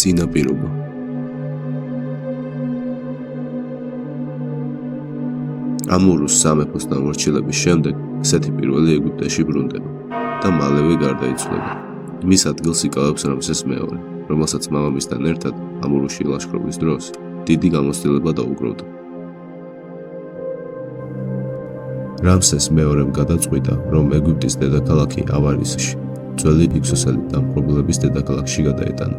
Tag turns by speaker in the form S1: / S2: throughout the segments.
S1: წინაპირობა. ამურუს სამეფოს დამორჩილების შემდეგ სეთი პირველი ეგვიპტეში ბრუნდება და მალევე გარდაიცვლება. მის ადგილს იკავებს რამსეს მეორე, რომელსაც მამამისთან ერთად ამურუში ლაშქრობის დროს დიდი გამოცდილება დაუკრავდა. რამსეს მეორემ გადაწყვიტა, რომ ეგვიპტის დედაქალაქი ავარისში, ძველი ჰიქსოსელი დამპყრობლების დედაქალაქში გადაეტანა,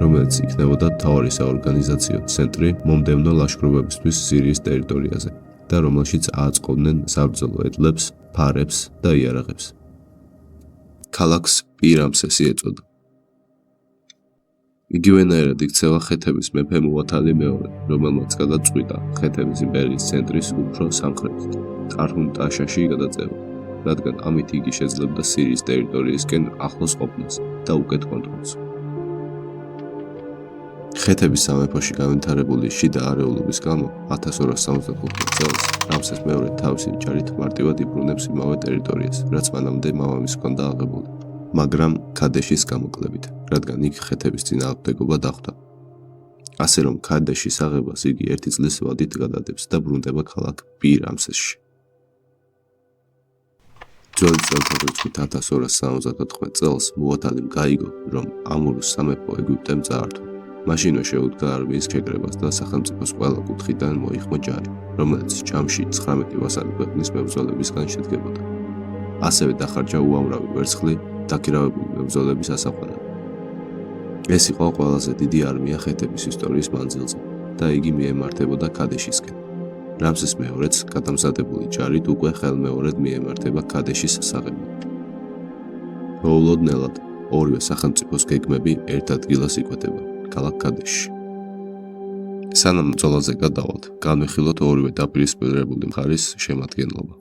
S1: რომელიც იქნებოდა მთავარი საორგანიზაციო ცენტრი მომდევნო ლაშქრობებისთვის სირიის ტერიტორიაზე და რომელშიც აწყობდნენ საბრძოლო ედლებს, ფარებს და იარაღებს. ქალაქს პირამსესი ეწოდა. იგივენაირად იქცევა ხეთების მეფე მუვათალი მეორე, რომელმაც გადაწყვიტა ხეთების იმპერიის ცენტრის უფრო სამხრეთით, ტარჰუნ-ტაშაში გადაწევა, რადგან ამით იგი შეძლებდა სირიის ტერიტორიისკენ ახლოს ყოფნას და უკეთ კონტროლს. ხეთების სამეფოში განვითარებული შიდა არეულობის გამო 1265 წელს რამსეს მეორე თავისი ჯარით მარტივად იბრუნებს იმავე ტერიტორიას, რაც მანამდე მამამისს ჰქონდა აღებული, მაგრამ ქადეშის გამოკლებით, რადგან იქ ხეთების წინააღმდეგობა დახვდა. ასე რომ ქადეშის აღებას იგი 1 წლის ვადით გადადებს და ბრუნდება ქალაქ პირამსესში. ძველი წელთაღრიცხვით 1274 წელს მუვათალიმ გაიგო, რომ ამურუს სამეფო ეგვიპტემ წაართვა. მაშინვე შეუდგა არმიის შეკრებას და სახელმწიფოს ყველა კუთხიდან მოიხმო ჯარი, რომელიც ჯამში 19 ვასალი ქვეყნის მებრძოლებისგან შედგებოდა. ასევე დახარჯა უამრავი ვერცხლი დაქირავებული მებრძოლების ასაყვანად. ეს იყო ყველაზე დიდი არმია ხეთების ისტორიის მანძილზე და იგი მიემართებოდა ქადეშისკენ. რამსეს მეორეც გადამზადებული ჯარით უკვე ხელმეორედ მიემართება ქადეშის სასაღებად. მოულოდნელად ორივე სახელმწიფოს გეგმები ერთ ადგილას იკვეთება, ქალაქ ქადეშში. სანამ ბრძოლაზე გადავალთ, განვიხილოთ ორივე დაპირისპირებული მხარის შემადგენლობა.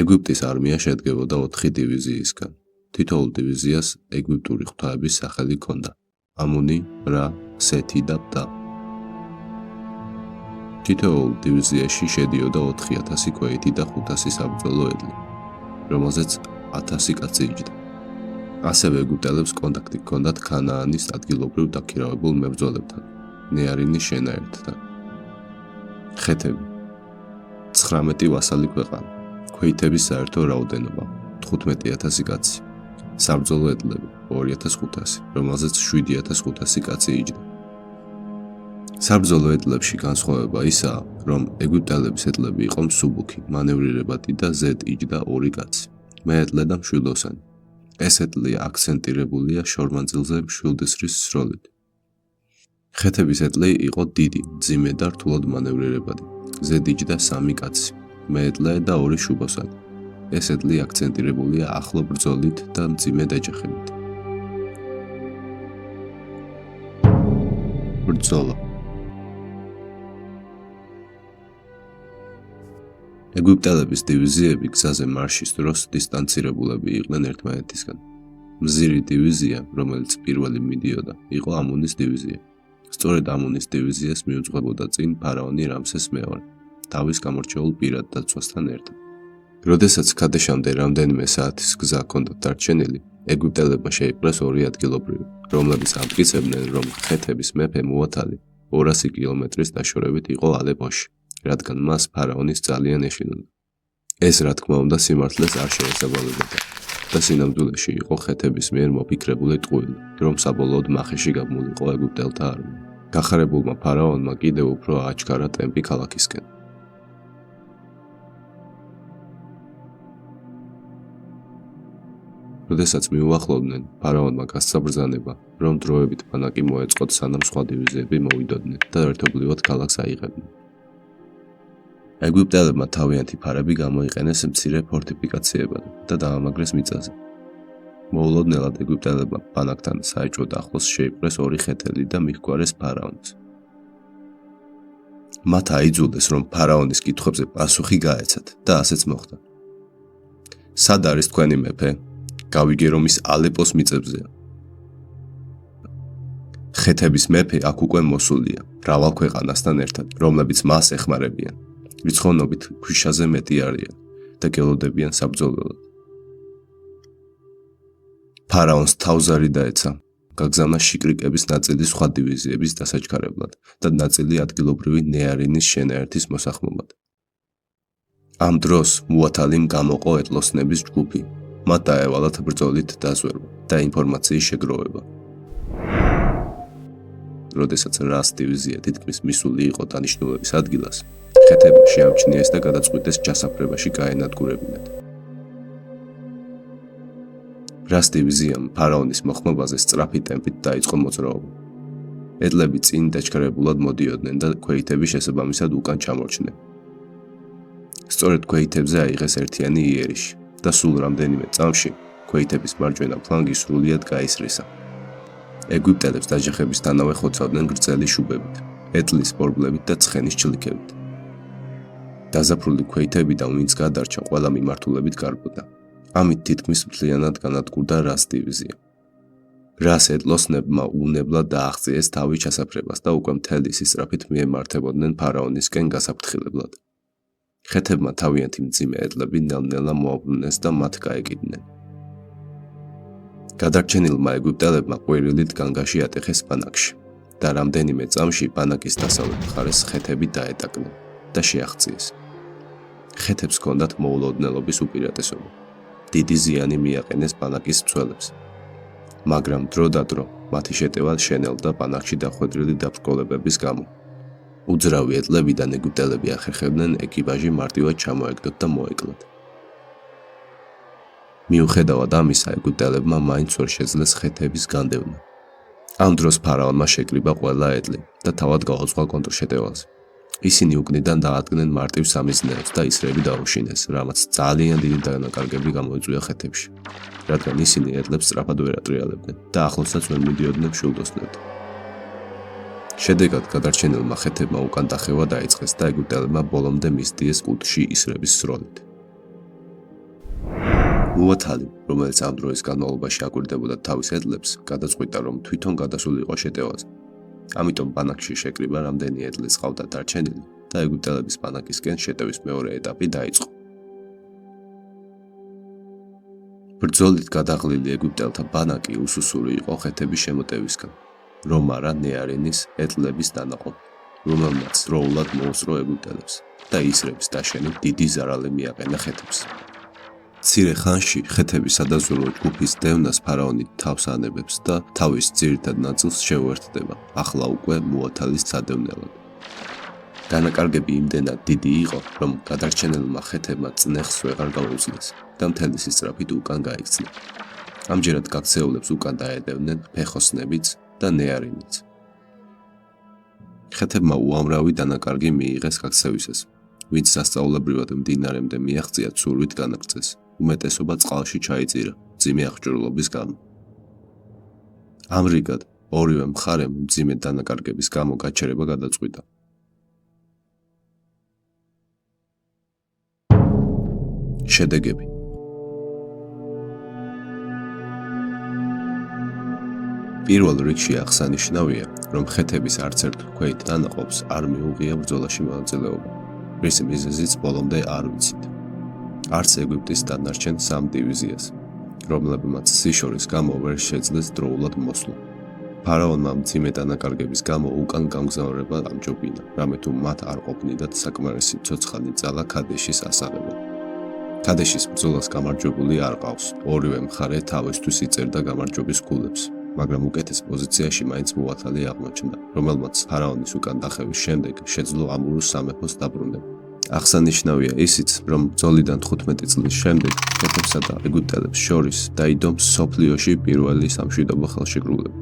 S1: ეგვიპტის არმია შედგებოდა 4 დივიზიისგან. თითოეულ დივიზიას ეგვიპტური ღვთაების სახელი ჰქონდა: ამუნი, რა, სეთი და პტა. თითოეულ დივიზიაში შედიოდა 4000 ქვეითი და 500 საბრძოლო ედლი, რომელზეც 1000 კაცი იჯდა. ასევე ეგვიპტელებს კონტაქტი ჰქონდათ ქანაანის ადგილობრივ დაქირავებულ მებრძოლებთან, ნეარინის შენაერთთან. ხეთები 19 ვასალი ქვეყანა, ქვეითების საერთო რაოდენობა 15000 კაცი, საბრძოლო ედლები 2500, რომელზეც 7500 კაცი იჯდა. საბრძოლო ედლებში განსხვავება ისაა, რომ ეგვიპტელების ედლები იყო მსუბუქი, მანევრირებადი და ზედ იჯდა 2 კაცი, მეედლე და მშვილდოსანი. ეს ედლი აქცენტირებულია შორმანძილზე მშვილდისრის სროლით. ხეთების ედლი იყო დიდი, მძიმე და რთულად მანევრირებადი, ზედ იჯდა 3 კაცი, მეედლე და 2 შუბოსანი. ეს ედლი აქცენტირებულია ახლო ბრძოლით და მძიმე დაჯახებით. ბრძოლა. ეგვიპტელების დივიზიები გზაზე მარშის დროს დისტანცირებულები იყვნენ ერთმანეთისგან. მზირი დივიზია, რომელიც პირველი მიდიოდა, იყო ამუნის დივიზია. სწორედ ამუნის დივიზიას მიუძღვებოდა წინ ფარაონი რამსეს მეორე, თავის გამორჩეულ პირად დაცვასთან ერთად. როდესაც ქადეშამდე რამდენიმე საათის გზა ჰქონდათ დარჩენილი, ეგვიპტელებმა შეიპყრეს 2 ადგილობრივი, რომლებიც ამტკიცებდნენ, რომ ხეთების მეფე მუვათალი 200 კილომეტრის დაშორებით იყო ალეპოში, რადგან მას ფარაონის ძალიან ეშინოდა. ეს რა თქმა უნდა სიმართლეს არ შეესაბამებოდა და სინამდვილეში იყო ხეთების მიერ მოფიქრებული ტყუილი, რომ საბოლოოდ მახეში გამულიყო ეგვიპტელთა არმია. გახარებულმა ფარაონმა კიდევ უფრო აჩქარა ტემპი ქალაქისკენ. როდესაც მიუახლოვდნენ, ფარაონმა გასცა ბრძანება, რომ დროებით ბანაკი მოეწყოთ, სანამ სხვა დივიზიები მოვიდოდნენ და ერთობლივად ქალაქს აიღებდნენ. ეგვიპტელებმა თავიანთი ფარები გამოიყენეს მცირე ფორტიფიკაციებად და დაამაგრეს მიწაზე. მოულოდნელად ეგვიპტელებმა ბანაკთან საეჭვოდ ახლოს შეიპყრეს 2 ხეთელი და მიჰგვარეს ფარაონს. მათ აიძულეს, რომ ფარაონის კითხვებზე პასუხი გაეცათ და ასეც მოხდა. სად არის თქვენი მეფე? გავიგე, რომ ის ალეპოს მიწებზეა. ხეთების მეფე აქ უკვე მოსულია, მრავალ ქვეყანასთან ერთად, რომლებიც მას ეხმარებიან. რიცხოვნობით ქვიშაზე მეტი არიან და გელოდებიან საბრძოლველად. ფარაონს თავზარი დაეცა, გაგზავნა შიკრიკების ნაწილი სხვა დივიზიების დასაჩქარებლად და ნაწილი ადგილობრივი ნეარინის შენაერთის მოსახმობად. ამ დროს მუათალიმ გამოყო ეტლოსნების ჯგუფი, მათ დაევალათ ბრძოლით დაზვერვა და ინფორმაციის შეგროვება. როდესაც რას დივიზია თითქმის მისული იყო დანიშნულების ადგილას, ხეთებმა შეამჩნიეს და გადაწყვიტეს ჩასაფრებაში გაენადგურებინათ. რას დივიზიამ ფარაონის მოხმობაზე სწრაფი ტემპით დაიწყო მოძრაობა. ეტლები წინ დაჩქარებულად მოდიოდნენ და ქვეითები შესაბამისად უკან ჩამორჩნენ. სწორედ ქვეითებზე აიღეს ერთიანი იერიში და სულ რამდენიმე წამში ქვეითების მარჯვენა ფლანგი სრულიად გაისრისა. ეგვიპტელებს დაჯახებისთანავე ხოცავდნენ გრძელი შუბებით, ეტლის ბორბლებით და ცხენის ჩლიქებით. დაზაფრული ქვეითებიდან ვინც გადარჩა ყველა მიმართულებით გარბოდა. ამით თითქმის მთლიანად განადგურდა რას დივიზია. რას ეტლოსნებმა უვნებლად დააღწიეს თავი ჩასაფრებას და უკვე მთელი სისწრაფით მიემართებოდნენ ფარაონისკენ გასაფრთხილებლად. ხეთებმა თავიანთი მძიმე ეტლები ნელ-ნელა მოაბრუნეს და მათ გაეკიდნენ. გადარჩენილმა ეგვიპტელებმა ყვირილით განგაში ატეხეს ბანაკში და რამდენიმე წამში ბანაკის დასავლეთ მხარეს ხეთები დაეტაკნენ და შეაღწიეს. ხეთებს ჰქონდათ მოულოდნელობის უპირატესობა. დიდი ზიანი მიაყენეს ბანაკის მცველებს. მაგრამ დრო და დრო მათი შეტევა შენელდა ბანაკში დახვედრილი დაბრკოლებების გამო. უძრავი ეტლებიდან ეგვიპტელები ახერხებდნენ ეკიპაჟი მარტივად ჩამოეგდოთ და მოეკლათ. მიუხედავად ამისა, ეგვიპტელებმა მაინც ვერ შეძლეს ხეთების განდევნა. ამ დროს ფარაონმა შეკრიბა ყველა ეტლი და თავად გაუძღვა კონტრშეტევაზე. ისინი უკნიდან დაადგნენ მარტივ სამიზნეებს და ისრები დაუშინეს, რამაც ძალიან დიდი დანაკარგები გამოიწვია ხეთებში, რადგან ისინი ეტლებს სწრაფად ვერ ატრიალებდნენ და ახლოსაც ვერ მიდიოდნენ მშვილდოსნებთან. შედეგად გადარჩენილმა ხეთებმა უკან დახევა დაიწყეს და ეგვიპტელებმა ბოლომდე მისდიეს კუთხში ისრების სროლით. მუათალი, რომელიც ამ დროის განმავლობაში აკვირდებოდა თავის ეტლებს, გადაწყვიტა, რომ თვითონ გადასულიყო შეტევაზე. ამიტომ ბანაკში შეკრიბა რამდენი ეტლის ყავდა დარჩენილი და ეგვიპტელების ბანაკისკენ შეტევის მეორე ეტაპი დაიწყო. ბრძოლით გადაღლილი ეგვიპტელთა ბანაკი უსუსური იყო ხეთების შემოტევისგან, რომ არა ნეარინის ეტლების დანაყოფი, რომელმაც დროულად მოუსწრო ეგვიპტელებს და ისრების დაშენით დიდი ზარალი მიაყენა ხეთებს. მცირე ხანში ხეთების სადაზვერვო ჯგუფის დევნას ფარაონი თავს ანებებს და თავის ძირითად ნაწილს შეუერთდება, ახლა უკვე მუათალის სადევნელად. დანაკარგები იმდენად დიდი იყო, რომ გადარჩენილმა ხეთებმა წნეხს ვეღარ გაუძლეს და მთელი სისწრაფით უკან გაიქცნენ. ამჯერად გაქცეულებს უკან დაედევნენ ფეხოსნებიც და ნეარინიც. ხეთებმა უამრავი დანაკარგი მიიღეს გაქცევისას, ვინც სასწაულებრივად მდინარემდე მიაღწია ცურვით განაგრძეს. უმეტესობა წყალში ჩაიწირა, მძიმე აღჭურვილობის გამო. ამრიგად, ორივე მხარემ მძიმე დანაკარგების გამო გაჩერება გადაწყვიტა. შედეგები. პირველ რიგში აღსანიშნავია, რომ ხეთების არც ერთ ქვეით დანაყოფს არ მიუღია ბრძოლაში მონაწილეობა, რისი მიზეზიც ბოლომდე არ ვიცით. არც ეგვიპტის დანარჩენ 3 დივიზიას, რომლებმაც სიშორის გამო ვერ შეძლეს დროულად მოსვლა. ფარაონმა მძიმე დანაკარგების გამო უკან გამგზავრება ამჯობინა, რამე თუ მათ არ ყოფნიდათ საკმარისი ცოცხალი ძალა ქადეშის ასაღებად. ქადეშის ბრძოლას გამარჯვებული არ ყავს, ორივე მხარე თავისთვის იწერდა გამარჯვების გულებს, მაგრამ უკეთეს პოზიციაში მაინც მუათალი აღმოჩნდა, რომელმაც ფარაონის უკან დახევის შემდეგ შეძლო ამურუს სამეფოს დაბრუნება. აღსანიშნავია ისიც, რომ ბრძოლიდან 15 წლის შემდეგ ხეთებსა და ეგვიპტელებს შორის დაიდო მსოფლიოში პირველი სამშვიდობო ხელშეკრულება.